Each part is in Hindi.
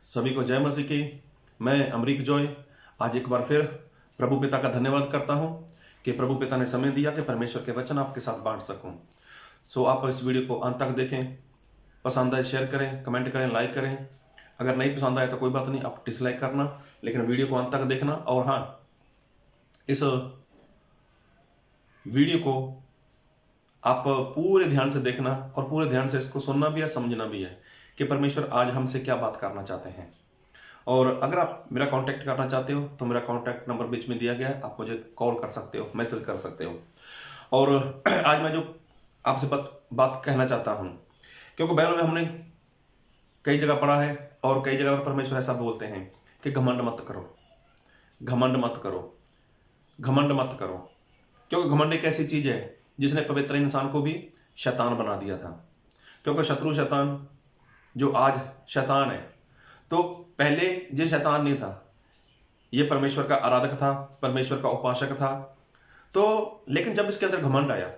सभी को जय मसीह की। मैं अमरीक जॉय आज एक बार फिर प्रभु पिता का धन्यवाद करता हूं कि प्रभु पिता ने समय दिया कि परमेश्वर के वचन आपके साथ बांट सकूं। सो आप इस वीडियो को अंत तक देखें, पसंद आए शेयर करें, कमेंट करें, लाइक करें। अगर नहीं पसंद आए तो कोई बात नहीं, आप डिसलाइक करना, लेकिन वीडियो को अंत तक देखना। और हाँ, इस वीडियो को आप पूरे ध्यान से देखना और पूरे ध्यान से इसको सुनना भी है, समझना भी है कि परमेश्वर आज हमसे क्या बात करना चाहते हैं। और अगर आप मेरा कांटेक्ट करना चाहते हो तो मेरा कांटेक्ट नंबर बीच में दिया गया है, आप मुझे कॉल कर सकते हो, मैसेज कर सकते हो। और आज मैं जो आपसे बात कहना चाहता हूं, क्योंकि बाइबल में हमने कई जगह पढ़ा है और कई जगह पर परमेश्वर ऐसा बोलते हैं कि घमंड मत करो, घमंड मत करो, घमंड मत करो। क्योंकि घमंड एक ऐसी चीज है जिसने पवित्र इंसान को भी शैतान बना दिया था। क्योंकि शत्रु शैतान जो आज शैतान है, तो पहले ये शैतान नहीं था, ये परमेश्वर का आराधक था, परमेश्वर का उपासक था। तो लेकिन जब इसके अंदर घमंड आया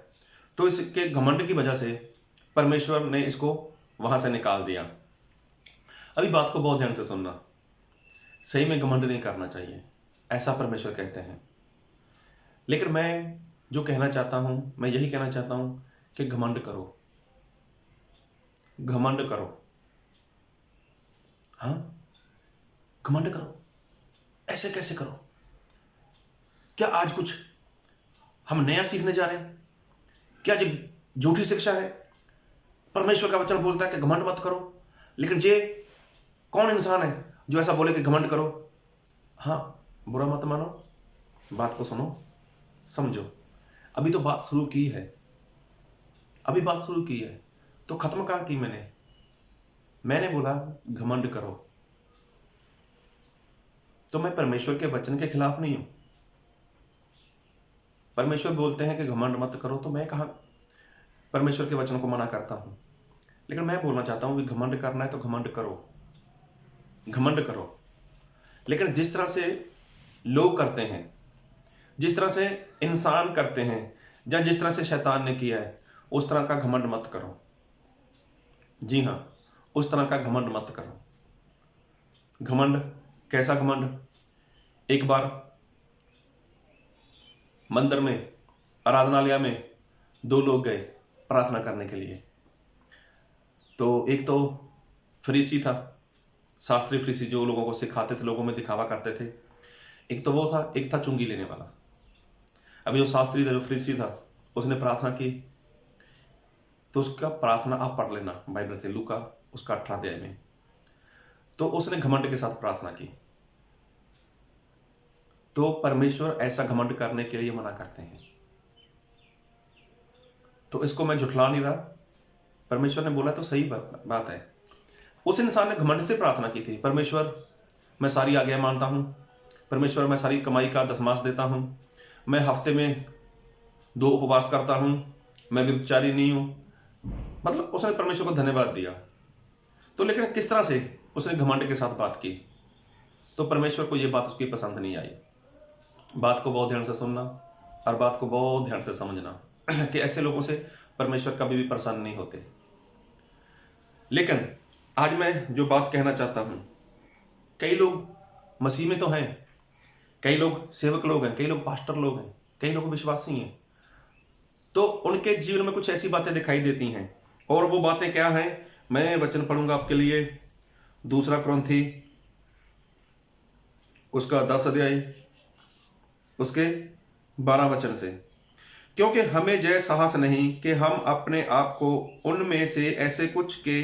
तो इसके घमंड की वजह से परमेश्वर ने इसको वहां से निकाल दिया। अभी बात को बहुत ध्यान से सुनना, सही में घमंड नहीं करना चाहिए, ऐसा परमेश्वर कहते हैं। लेकिन मैं जो कहना चाहता हूं, मैं यही कहना चाहता हूं कि घमंड करो, घमंड करो। हाँ, घमंड करो। ऐसे कैसे करो? क्या आज कुछ हम नया सीखने जा रहे हैं? क्या ये झूठी शिक्षा है? परमेश्वर का वचन बोलता है कि घमंड मत करो, लेकिन ये कौन इंसान है जो ऐसा बोले कि घमंड करो? हाँ, बुरा मत मानो, बात को सुनो, समझो। अभी तो बात शुरू की है, अभी बात शुरू की है, तो खत्म कहां की मैंने बोला घमंड करो। तो मैं परमेश्वर के वचन के खिलाफ नहीं हूं। परमेश्वर बोलते हैं कि घमंड मत करो, तो मैं कहां परमेश्वर के वचन को मना करता हूं। लेकिन मैं बोलना चाहता हूं कि घमंड करना है तो घमंड करो, घमंड करो। लेकिन जिस तरह से लोग करते हैं, जिस तरह से इंसान करते हैं, या जिस तरह से शैतान ने किया है, उस तरह का घमंड मत करो। जी हां, उस तरह का घमंड मत करो। घमंड कैसा घमंड? एक बार मंदिर में, आराधनालय में दो लोग गए प्रार्थना करने के लिए। तो एक तो फरीसी था, शास्त्री फरीसी, जो लोगों को सिखाते थे, लोगों में दिखावा करते थे। एक तो वो था, एक था चुंगी लेने वाला। अभी जो शास्त्री था, जो फरीसी था, उसने प्रार्थना की। तो उसका प्रार्थना आप पढ़ लेना बाइबल से, लूका उसका 18 अध्याय में। तो उसने घमंड के साथ प्रार्थना की। तो परमेश्वर ऐसा घमंड करने के लिए मना करते हैं। तो इसको मैं झुठला नहीं रहा, परमेश्वर ने बोला तो सही बात है। उस इंसान ने घमंड से प्रार्थना की थी, परमेश्वर मैं सारी आज्ञा मानता हूं, परमेश्वर मैं सारी कमाई का दशमांश देता हूं, मैं हफ्ते में 2 उपवास करता हूं, मैं व्यभिचारी नहीं हूं। मतलब उसने परमेश्वर को धन्यवाद दिया। तो लेकिन किस तरह से उसने घमंड के साथ बात की, तो परमेश्वर को यह बात उसकी पसंद नहीं आई। बात को बहुत ध्यान से सुनना और बात को बहुत ध्यान से समझना कि ऐसे लोगों से परमेश्वर कभी भी प्रसन्न नहीं होते। लेकिन आज मैं जो बात कहना चाहता हूं, कई लोग मसीह में तो हैं, कई लोग सेवक लोग हैं, कई लोग पास्टर लोग हैं, कई लोग विश्वासी हैं। तो उनके जीवन में कुछ ऐसी बातें दिखाई देती हैं। और वो बातें क्या हैं? मैं वचन पढ़ूंगा आपके लिए, 2 कुरिन्थी उसका 10 अध्याय उसके 12 वचन से। क्योंकि हमें यह साहस नहीं कि हम अपने आप को उनमें से ऐसे कुछ के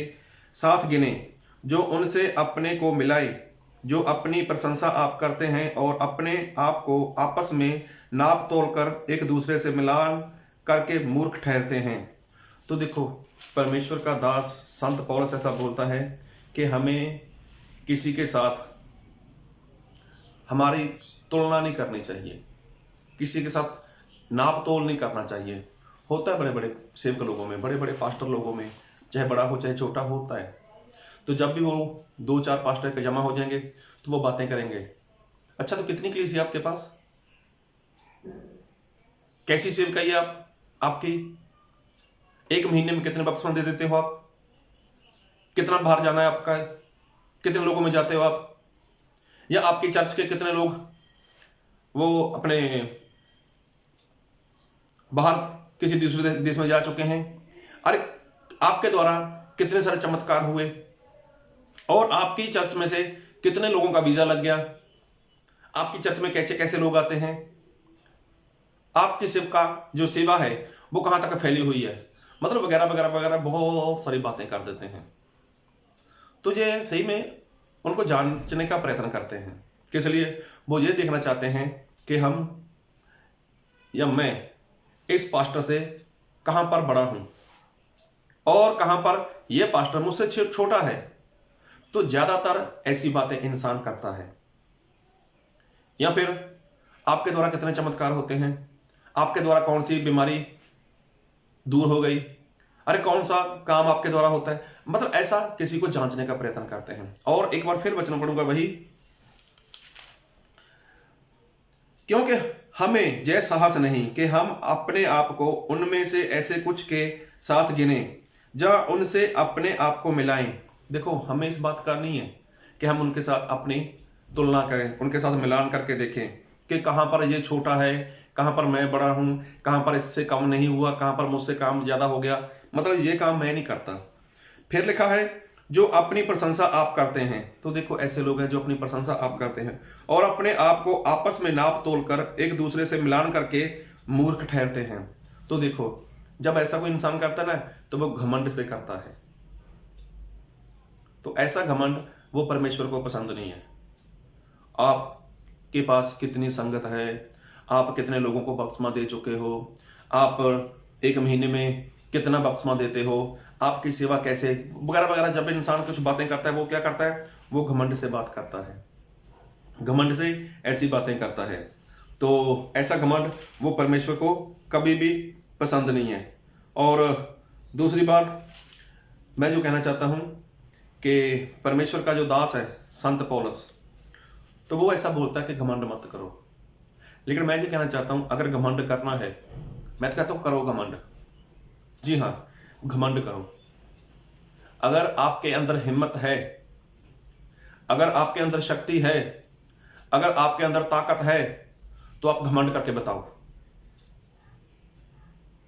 साथ गिने जो उनसे अपने को मिलाए, जो अपनी प्रशंसा आप करते हैं और अपने आप को आपस में नाप तोल कर एक दूसरे से मिलान करके मूर्ख ठहरते हैं। तो देखो, परमेश्वर का दास संत पौलुस ऐसा बोलता है कि हमें किसी के साथ हमारी तुलना नहीं करनी चाहिए, किसी के साथ नाप तोल नहीं करना चाहिए। होता है बड़े बड़े सेवक लोगों में, बड़े बड़े पास्टर लोगों में, चाहे बड़ा हो चाहे छोटा होता है। तो जब भी वो 2-4 पास्टर के जमा हो जाएंगे तो वो बातें करेंगे, अच्छा तो कितनी कलीसिया आपके पास, कैसी सेवकाई है आपकी, 1 महीने में कितने बपतिस्मा दे देते हो आप, कितना बाहर जाना है आपका, कितने लोगों में जाते हो आप, या आपकी चर्च के कितने लोग वो अपने बाहर किसी दूसरे देश में जा चुके हैं। अरे आपके द्वारा कितने सारे चमत्कार हुए, और आपकी चर्च में से कितने लोगों का वीजा लग गया, आपकी चर्च में कैसे कैसे लोग आते हैं, आपकी सेवा जो सेवा है वो कहां तक फैली हुई है, मतलब वगैरह वगैरह वगैरह बहुत सारी बातें कर देते हैं। तो ये सही में उनको जानने का प्रयत्न करते हैं, किस लिए? वो ये देखना चाहते हैं कि हम या मैं इस पास्टर से कहां पर बड़ा हूं और कहां पर यह पास्टर मुझसे छोटा है। तो ज्यादातर ऐसी बातें इंसान करता है। या फिर आपके द्वारा कितने चमत्कार होते हैं, आपके द्वारा कौन सी बीमारी दूर हो गई, अरे कौन सा काम आपके द्वारा होता है, मतलब ऐसा किसी को जांचने का प्रयत्न करते हैं। और एक बार फिर वचन पढ़ूंगा वही, क्योंकि हमें जय साहस नहीं कि हम अपने आप को उनमें से ऐसे कुछ के साथ गिने जहां उनसे अपने आप को मिलाएं। देखो, हमें इस बात करनी है कि हम उनके साथ अपनी तुलना करें, उनके साथ मिलान करके देखें कि कहां पर ये छोटा है, कहां पर मैं बड़ा हूं, कहां पर इससे कम नहीं हुआ, कहां पर मुझसे काम ज्यादा हो गया, मतलब ये काम मैं नहीं करता। फिर लिखा है जो अपनी प्रशंसा आप करते हैं। तो देखो, ऐसे लोग हैं जो अपनी प्रशंसा आप करते हैं और अपने आप को आपस में नाप तोल कर एक दूसरे से मिलान करके मूर्ख ठहरते हैं। तो देखो, जब ऐसा कोई इंसान करता है ना, तो वो घमंड से करता है। तो ऐसा घमंड वो परमेश्वर को पसंद नहीं है। आपके पास कितनी संगत है, आप कितने लोगों को बपतिस्मा दे चुके हो, आप एक महीने में कितना बपतिस्मा देते हो, आपकी सेवा कैसे, वगैरह वगैरह। जब इंसान कुछ बातें करता है, वो क्या करता है? वो घमंड से बात करता है, घमंड से ऐसी बातें करता है। तो ऐसा घमंड वो परमेश्वर को कभी भी पसंद नहीं है। और दूसरी बात मैं जो कहना चाहता हूं कि परमेश्वर का जो दास है संत पौलुस, तो वो ऐसा बोलता है कि घमंड मत करो। लेकिन मैं ये कहना चाहता हूं, अगर घमंड करना है, मैं तो कहता हूं करो घमंड। जी हां, घमंड करो। अगर आपके अंदर हिम्मत है, अगर आपके अंदर शक्ति है, अगर आपके अंदर ताकत है, तो आप घमंड करके बताओ,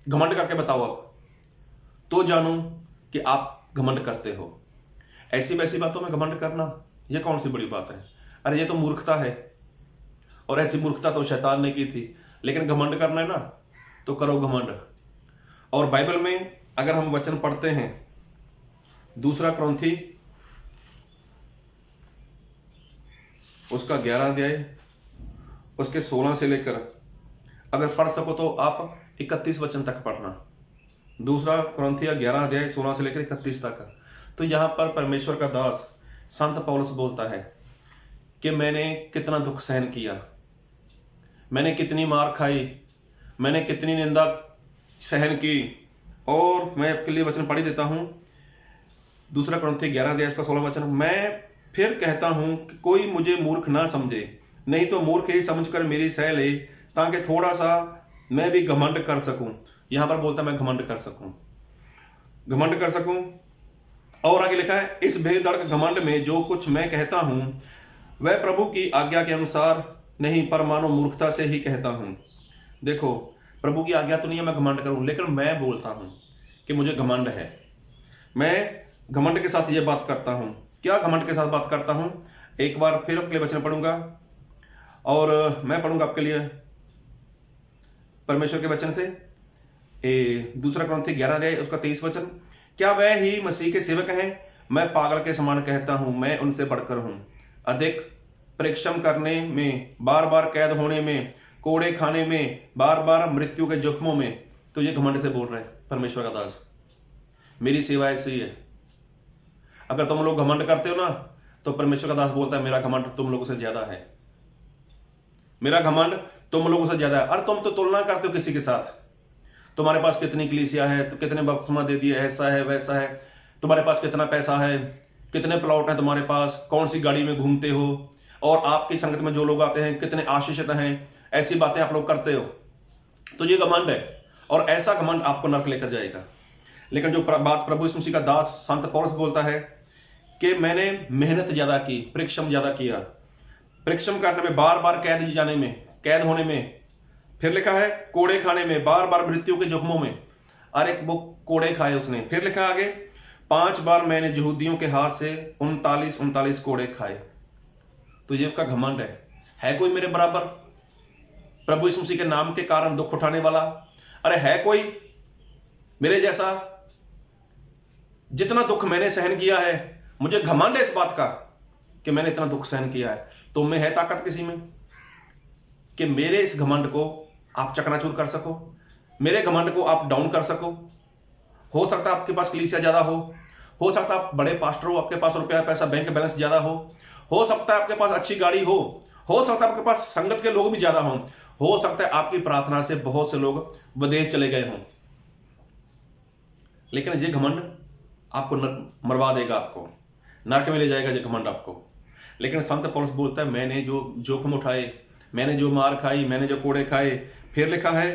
घमंड करके बताओ। आप तो जानूं कि आप घमंड करते हो। ऐसी वैसी बातों में घमंड करना, यह कौन सी बड़ी बात है? अरे ये तो मूर्खता है, और ऐसी मूर्खता तो शैतान ने की थी। लेकिन घमंड करना है ना, तो करो घमंड। और बाइबल में अगर हम वचन पढ़ते हैं, दूसरा क्रंथी उसका 11 अध्याय उसके 16 से लेकर, अगर पढ़ सको तो आप 31 वचन तक पढ़ना। दूसरा क्रंथिया 11 अध्याय 16 से लेकर 31 तक। तो यहां पर परमेश्वर का दास संत पौलुस बोलता है कि मैंने कितना दुख सहन किया, मैंने कितनी मार खाई, मैंने कितनी निंदा सहन की। और मैं आपके लिए वचन पढ़ी देता हूं, दूसरा क्रंथिया 11 अध्याय उसका 16 वचन। मैं फिर कहता हूं कि कोई मुझे मूर्ख ना समझे, नहीं तो मूर्ख ही समझकर मेरी सह ले, ताकि थोड़ा सा मैं भी घमंड कर सकूं। यहां पर बोलता मैं घमंड कर सकूं, घमंड कर सकूं। और आगे लिखा है, इस बेधड़क घमंड में जो कुछ मैं कहता हूं वह प्रभु की आज्ञा के अनुसार नहीं, पर मानो मूर्खता से ही कहता हूं। देखो, प्रभु की आज्ञा तो नहीं है मैं घमंड करूं, लेकिन मैं बोलता हूं कि मुझे घमंड है। मैं घमंड के साथ ये बात करता हूं। क्या घमंड के साथ बात करता हूं? एक बार फिर आपके लिए वचन पढ़ूंगा, और मैं पढ़ूंगा आपके लिए परमेश्वर के वचन से। दूसरा क्रंथिया 11 अध्याय उसका 23 वचन। क्या वह ही मसीह के सेवक हैं? मैं पागल के समान कहता हूं, मैं उनसे बढ़कर हूं। अधिक परिश्रम करने में, बार बार कैद होने में, कोड़े खाने में, बार बार मृत्यु के जोखमों में। तो ये घमंड से बोल रहे हैं परमेश्वर का दास। मेरी सेवा ऐसी है। अगर तुम लोग घमंड करते हो ना, तो परमेश्वर का दास बोलता है मेरा घमंड तुम लोगों से ज्यादा है, मेरा घमंड तुम लोगों से ज्यादा है। और तुम तो तुलना करते हो किसी के साथ, तुम्हारे पास कितनी कलीसिया है, तो कितने बपतिस्मा दे दिए, ऐसा है वैसा है, तुम्हारे पास कितना पैसा है, कितने प्लॉट हैं तुम्हारे पास, कौन सी गाड़ी में घूमते हो, और आपकी संगत में जो लोग आते हैं कितने आशीषित हैं। ऐसी बातें आप लोग करते हो, तो ये घमंड है, और ऐसा घमंड आपको नरक लेकर जाएगा। लेकिन जो बात प्रभु यीशु मसीह का दास संत पौलुस बोलता है कि मैंने मेहनत ज्यादा की, परिश्रम ज्यादा किया, परिश्रम करने में, बार बार कैद जाने में, कैद होने में, फिर लिखा है कोड़े खाने में, बार बार मृत्यु के जोखमों में। अरे वो कोड़े खाए उसने। फिर लिखा आगे 5 बार मैंने यहूदियों के हाथ से 39 कोड़े खाए। तो ये उसका घमंड है कोई मेरे बराबर प्रभु यीशु मसीह के नाम के कारण दुख उठाने वाला? अरे है कोई मेरे जैसा? जितना दुख मैंने सहन किया है, मुझे घमंड है इस बात का कि मैंने इतना दुख सहन किया है। तुम में है ताकत किसी में कि मेरे इस घमंड को आप चकनाचूर कर सको, मेरे घमंड को आप डाउन कर सको? हो सकता है आपके पास कलीसिया ज्यादा हो सकता है आप बड़े पास्टर हो, आपके पास रुपया पैसा बैंक बैलेंस ज्यादा हो सकता है आपके पास अच्छी गाड़ी हो सकता है आपके पास संगत के लोग भी ज्यादा हो सकता है आपकी प्रार्थना से बहुत से लोग विदेश चले गए हों, लेकिन ये घमंड आपको मरवा देगा, आपको नरक में ले जाएगा ये घमंड आपको। लेकिन संत पौलुस बोलता है मैंने जो जोखिम उठाए, मैंने जो मार खाई, मैंने जो कोड़े खाए। फिर लिखा है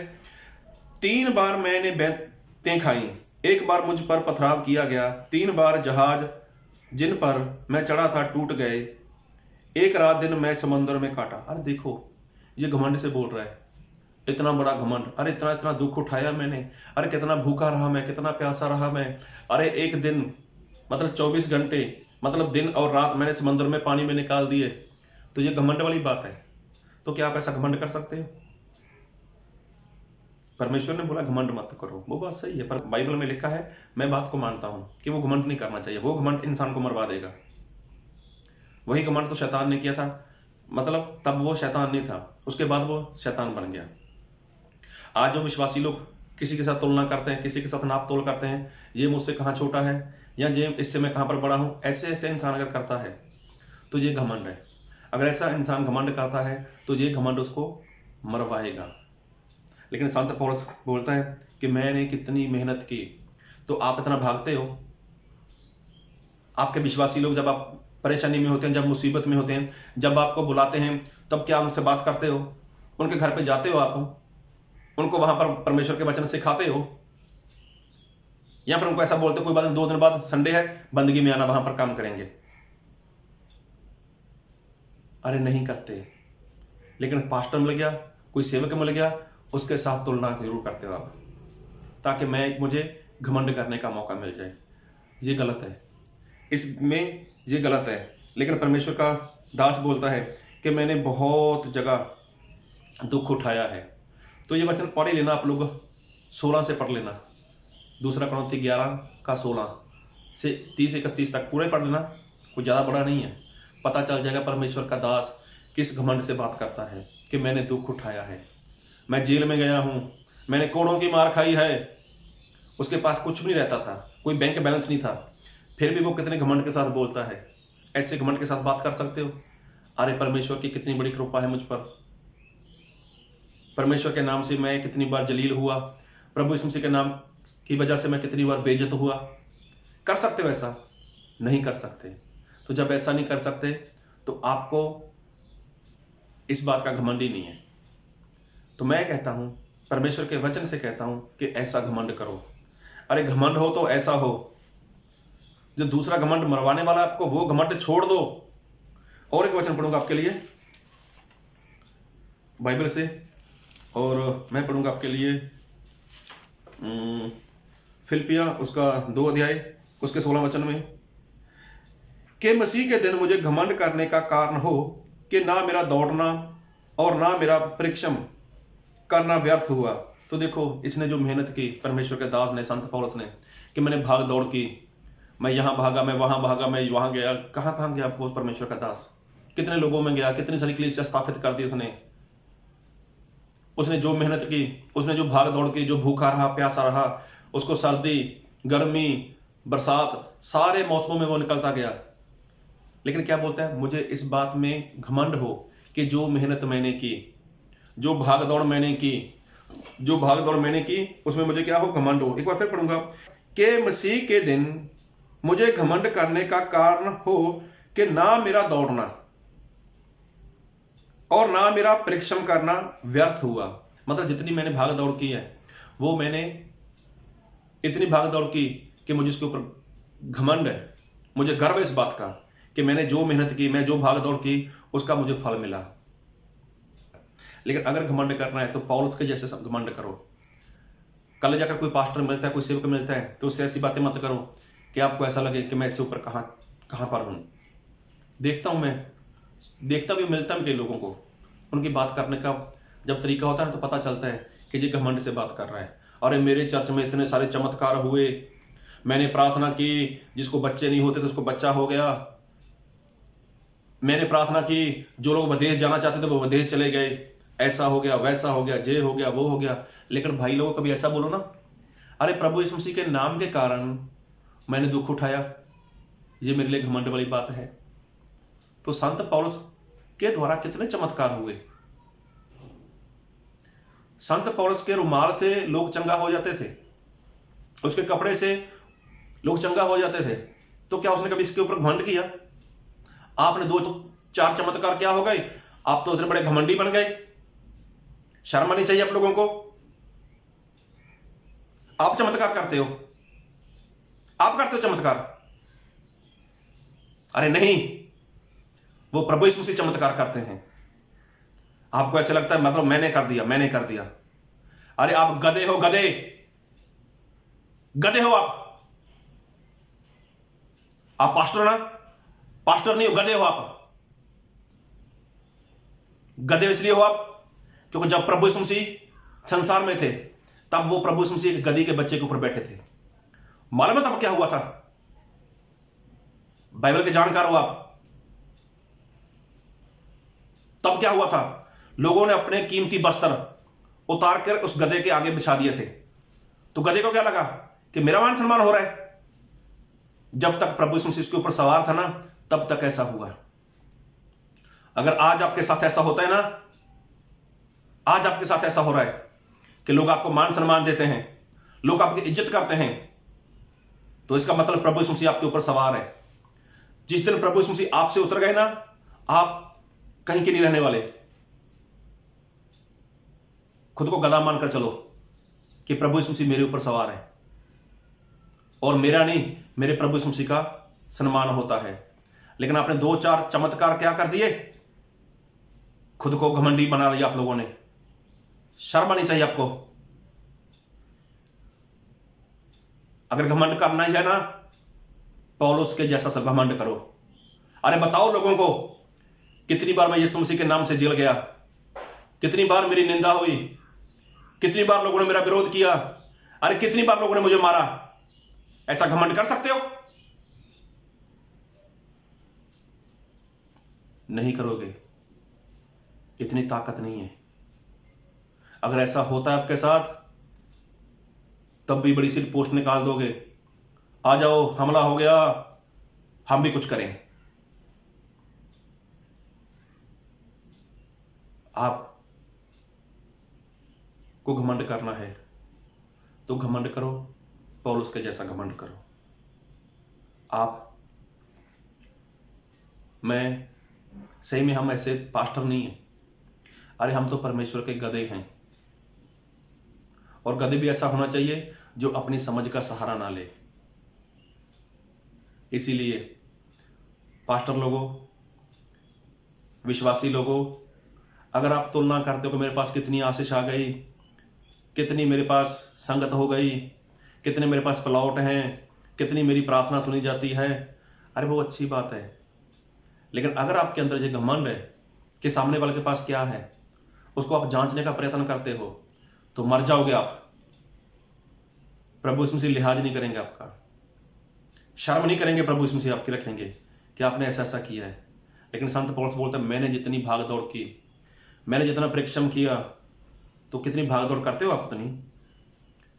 3 बार मैंने बेंतें खाई, 1 बार मुझ पर पथराव किया गया, 3 बार जहाज जिन पर मैं चढ़ा था टूट गए, 1 रात दिन मैं समंदर में काटा। अरे देखो ये घमंड से बोल रहा है, इतना बड़ा घमंड। अरे इतना इतना दुख उठाया मैंने, अरे कितना भूखा रहा मैं, कितना प्यासा रहा मैं। अरे एक दिन मतलब 24 घंटे, मतलब दिन और रात मैंने समंदर में पानी में निकाल दिए। तो ये घमंड वाली बात है। तो क्या आप ऐसा घमंड कर सकते हो? परमेश्वर ने बोला घमंड मत करो, वो बात सही है, पर बाइबल में लिखा है, मैं बात को मानता हूं कि वो घमंड नहीं करना चाहिए। वो घमंड इंसान को मरवा देगा। वही घमंड तो शैतान ने किया था, मतलब तब वो शैतान नहीं था, उसके बाद वो शैतान बन गया। आज जो विश्वासी लोग किसी के साथ तुलना करते हैं, किसी के साथ नाप तोल करते हैं, ये मुझसे कहाँ छोटा है या ये इससे मैं कहाँ पर बड़ा हूं, ऐसे ऐसे इंसान अगर करता है तो ये घमंड है। अगर ऐसा इंसान घमंड करता है तो ये घमंड उसको मरवाएगा। लेकिन संत पौलुस बोलता है कि मैंने कितनी मेहनत की। तो आप इतना भागते हो। आपके विश्वासी लोग जब आप परेशानी में होते हैं, जब मुसीबत में होते हैं, जब आपको बुलाते हैं, तब क्या उनसे बात करते हो? उनके घर पे जाते हो? आप उनको वहां पर परमेश्वर के वचन सिखाते हो? या फिर उनको ऐसा बोलते हो कोई बात नहीं, 2 दिन बाद संडे है, बंदगी में आना, वहां पर काम करेंगे? अरे नहीं करते। लेकिन पास्टर मिल गया, कोई सेवक मिल गया, उसके साथ तुलना जरूर करते हो आप, ताकि मुझे घमंड करने का मौका मिल जाए। ये गलत है, इसमें ये गलत है। लेकिन परमेश्वर का दास बोलता है कि मैंने बहुत जगह दुख उठाया है। तो ये वचन पढ़ ही लेना आप लोग, 16 से पढ़ लेना, 2 कुरिन्थी 11 का 16 से 30-31 तक पूरे पढ़ लेना, कुछ ज़्यादा बड़ा नहीं है। पता चल जाएगा परमेश्वर का दास किस घमंड से बात करता है कि मैंने दुख उठाया है, मैं जेल में गया हूँ, मैंने कोड़ों की मार खाई है। उसके पास कुछ भी नहीं रहता था, कोई बैंक बैलेंस नहीं था, फिर भी वो कितने घमंड के साथ बोलता है। ऐसे घमंड के साथ बात कर सकते हो? अरे परमेश्वर की कितनी बड़ी कृपा है मुझ पर, परमेश्वर के नाम से मैं कितनी बार जलील हुआ, प्रभु यीशु मसीह के नाम की वजह से मैं कितनी बार बेइज्जत हुआ। कर सकते हो ऐसा? नहीं कर सकते। तो जब ऐसा नहीं कर सकते तो आपको इस बात का घमंड ही नहीं है। तो मैं कहता हूं, परमेश्वर के वचन से कहता हूं कि ऐसा घमंड करो। अरे घमंड हो तो ऐसा हो, जो दूसरा घमंड मरवाने वाला आपको, वो घमंड छोड़ दो। और एक वचन पढ़ूंगा आपके लिए बाइबल से, और मैं पढ़ूंगा आपके लिए फिलिपिया उसका 2 अध्याय उसके 16 वचन में, कि मसीह के दिन मुझे घमंड करने का कारण हो कि ना मेरा दौड़ना और ना मेरा परिश्रम करना व्यर्थ हुआ। तो देखो, इसने जो मेहनत की, परमेश्वर के दास ने, संत पौलुस ने, कि मैंने भाग दौड़ की, मैं यहाँ भागा, मैं वहां भागा, मैं वहां गया, कहां कहां गया वो परमेश्वर का दास, कितने लोगों में गया, कितनी सारी कलीसिया स्थापित कर दी उसने जो मेहनत की, उसने जो भाग दौड़ की, जो भूखा रहा, प्यासा रहा, उसको सर्दी, गर्मी, बरसात, सारे मौसमों में वो निकलता गया। लेकिन क्या बोलता है? मुझे इस बात में घमंड हो कि जो मेहनत मैंने की, जो भाग दौड़ मैंने की, उसमें मुझे क्या हो? घमंड हो। एक बार फिर पढ़ूंगा, कि मसीह के दिन मुझे घमंड करने का कारण हो कि ना मेरा दौड़ना और ना मेरा परिश्रम करना व्यर्थ हुआ। मतलब जितनी मैंने भाग दौड़ की है, वो मैंने इतनी भाग दौड़ की कि मुझे उसके ऊपर घमंड है मुझे गर्व है इस बात का कि मैंने जो मेहनत की, मैं जो भाग दौड़ की, उसका मुझे फल मिला। लेकिन अगर घमंड करना है तो पौलुस के जैसे सब घमंड करो। कल जाकर कोई पास्टर मिलता है, कोई सेवक मिलता है, तो उससे ऐसी बातें मत करो कि आपको ऐसा लगे कि मैं इससे ऊपर कहाँ पर हूँ। देखता भी मिलता भी कई लोगों को, उनकी बात करने का जब तरीका होता है तो पता चलता है कि ये घमंड से बात कर रहा है। अरे मेरे चर्च में इतने सारे चमत्कार हुए, मैंने प्रार्थना की, जिसको बच्चे नहीं होते थे उसको बच्चा हो गया, मैंने प्रार्थना की, जो लोग विदेश जाना चाहते थे वो विदेश चले गए, ऐसा हो गया, वैसा हो गया, ये हो गया, वो हो गया। लेकिन भाई लोगों कभी ऐसा बोलो ना, अरे प्रभु यीशु मसीह के नाम के कारण मैंने दुख उठाया, ये मेरे लिए घमंड वाली बात है। तो संत पौलुस के द्वारा कितने चमत्कार हुए। संत पौलुस के रुमाल से लोग चंगा हो जाते थे, उसके कपड़े से लोग चंगा हो जाते थे। तो क्या उसने कभी इसके ऊपर घमंड किया? आपने 2-4 चमत्कार क्या हो गए, आप तो इतने बड़े घमंडी बन गए। शर्म आनी चाहिए आप लोगों को। आप चमत्कार करते हो, आप करते हो चमत्कार। अरे नहीं, वो प्रभु यीशु मसीह चमत्कार करते हैं। आपको ऐसे लगता है मतलब मैंने कर दिया। अरे आप गधे हो, गधे हो आप पास्टर ना, पास्टर नहीं हो, गधे हो आप। गधे इसलिए हो आप क्योंकि जब प्रभु यीशु मसीह संसार में थे तब वो प्रभु यीशु मसीह एक गधी के बच्चे के ऊपर बैठे थे। मालूम है तब क्या हुआ था? बाइबल के जानकार हो आप। तब क्या हुआ था? लोगों ने अपने कीमती वस्त्र उतार कर उस गधे के आगे बिछा दिए थे। तो गधे को क्या लगा कि मेरा मान सम्मान हो रहा है। जब तक प्रभु यीशु मसीह उसके ऊपर सवार था ना, तब तक ऐसा हुआ। अगर आज आपके साथ ऐसा होता है ना, आज आपके साथ ऐसा हो रहा है कि लोग आपको मान सम्मान देते हैं, लोग आपकी इज्जत करते हैं, तो इसका मतलब प्रभु यीशु मसीह आपके ऊपर सवार है। जिस दिन प्रभु यीशु मसीह आपसे उतर गए ना, आप कहीं के नहीं रहने वाले। खुद को गधा मानकर चलो कि प्रभु यीशु मसीह मेरे ऊपर सवार है और मेरा नहीं, मेरे प्रभु यीशु मसीह का सम्मान होता है। लेकिन आपने 2-4 चमत्कार क्या कर दिए, खुद को घमंडी बना लिया आप लोगों ने। शर्म आनी चाहिए आपको। अगर घमंड करना ही है ना, पौलुस के जैसा सब घमंड करो। अरे बताओ लोगों को, कितनी बार मैं यीशु मसीह के नाम से जेल गया, कितनी बार मेरी निंदा हुई, कितनी बार लोगों ने मेरा विरोध किया, अरे कितनी बार लोगों ने मुझे मारा। ऐसा घमंड कर सकते हो? नहीं करोगे, इतनी ताकत नहीं है। अगर ऐसा होता है आपके साथ, तब भी बड़ी सी पोस्ट निकाल दोगे, आ जाओ हमला हो गया, हम भी कुछ करें। आप को घमंड करना है तो घमंड करो, पौलुस के जैसा घमंड करो। मैं सही में हम ऐसे पास्टर नहीं हैं। अरे हम तो परमेश्वर के गधे हैं, और गधे भी ऐसा होना चाहिए जो अपनी समझ का सहारा ना ले। इसीलिए पास्टर लोगों, विश्वासी लोगों, अगर आप तुलना करते हो कि मेरे पास कितनी आशीष आ गई, कितनी मेरे पास संगत हो गई, कितने मेरे पास प्लॉट हैं, कितनी मेरी प्रार्थना सुनी जाती है, अरे वो अच्छी बात है। लेकिन अगर आपके अंदर ये घमंड है कि सामने वाले के पास क्या है, उसको आप जांचने का प्रयत्न करते हो, तो मर जाओगे आप। प्रभु यीशु मसीह लिहाज नहीं करेंगे आपका, शर्म नहीं करेंगे प्रभु यीशु मसीह आपकी रखेंगे कि आपने ऐसा ऐसा किया है। लेकिन संत पौलुस बोलते हैं, मैंने जितनी भाग दौड़ की, मैंने जितना परिश्रम किया, तो कितनी भाग दौड़ करते हो आप? उतनी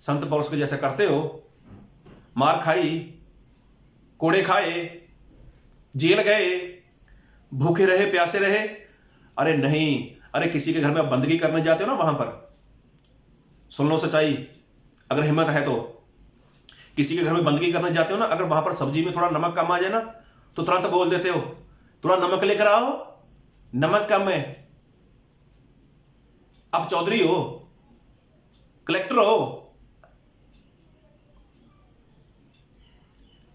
संत पौलुस के जैसे करते हो? मार खाई, कोड़े खाए, जेल गए, भूखे रहे, प्यासे रहे? अरे नहीं। अरे किसी के घर में आप बंदगी करने जाते हो ना, वहां पर सुन लो सच्चाई, अगर हिम्मत है तो किसी के घर में बंदगी करने जाते हो ना, अगर वहां पर सब्जी में थोड़ा नमक कम आ जाए ना, तो तुरंत बोल देते हो थोड़ा नमक लेकर आओ, नमक कम है। आप चौधरी हो, कलेक्टर हो,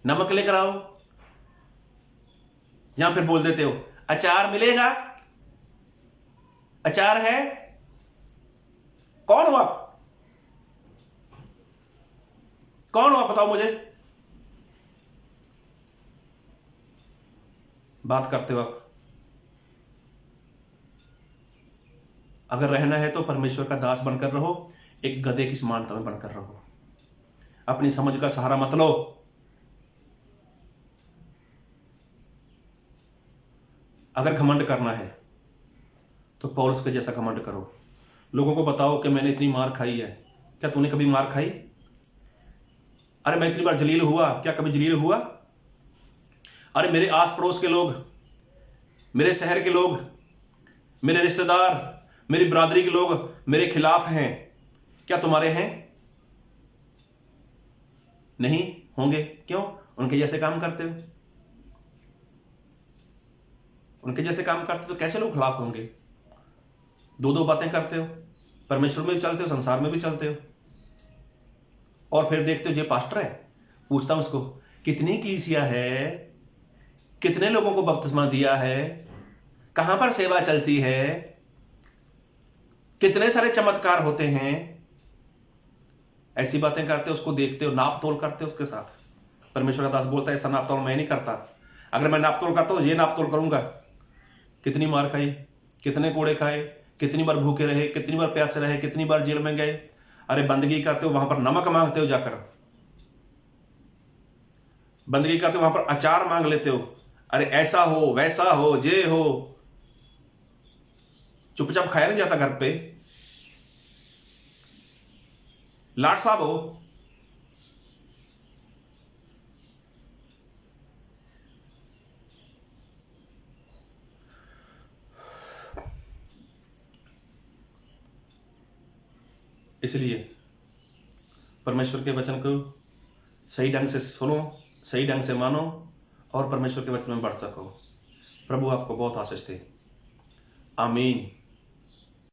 नमक लेकर आओ। या फिर बोल देते हो अचार मिलेगा, अचार है। कौन हो आप? कौन हो आप? बताओ मुझे। बात करते हो आप। अगर रहना है तो परमेश्वर का दास बनकर रहो, एक गधे की समानता में बनकर रहो। अपनी समझ का सहारा मत लो। अगर घमंड करना है तो पौलुस के जैसा घमंड करो। लोगों को बताओ कि मैंने इतनी मार खाई है। क्या तूने कभी मार खाई? अरे मैं इतनी बार जलील हुआ, क्या कभी जलील हुआ? अरे मेरे आस पड़ोस के लोग, मेरे शहर के लोग, मेरे रिश्तेदार, मेरी बरादरी के लोग मेरे खिलाफ हैं, क्या तुम्हारे हैं? नहीं होंगे। क्यों? उनके जैसे काम करते हो। उनके जैसे काम करते तो कैसे लोग खिलाफ होंगे? दो दो बातें करते हो, परमेश्वर में भी चलते हो, संसार में भी चलते हो, और फिर देखते हो ये पास्टर है। पूछता हूं उसको, कितनी कलीसिया है, कितने लोगों को बपतिस्मा दिया है, कहां पर सेवा चलती है, कितने सारे चमत्कार होते हैं। ऐसी बातें करते हो, उसको देखते हो, नाप तोल करते हो उसके साथ। परमेश्वर का दास बोलता है ऐसा नाप तोल मैं नहीं करता। अगर मैं नाप तोल करता हूं, ये नाप तोल करूंगा। कितनी मार खाई, कितने कोड़े खाए, कितनी बार भूखे रहे, कितनी बार प्यासे रहे, कितनी बार जेल में गए। अरे बंदगी करते हो, वहां पर नमक मांगते हो जाकर। बंदगी करते हो, वहां पर अचार मांग लेते हो। अरे ऐसा हो, वैसा हो, जे हो। चुपचाप खाया नहीं जाता घर पे। लाट साहब हो। इसलिए परमेश्वर के वचन को सही ढंग से सुनो, सही ढंग से मानो, और परमेश्वर के वचन में बढ़ सको। प्रभु आपको बहुत आशीष दे। आमीन।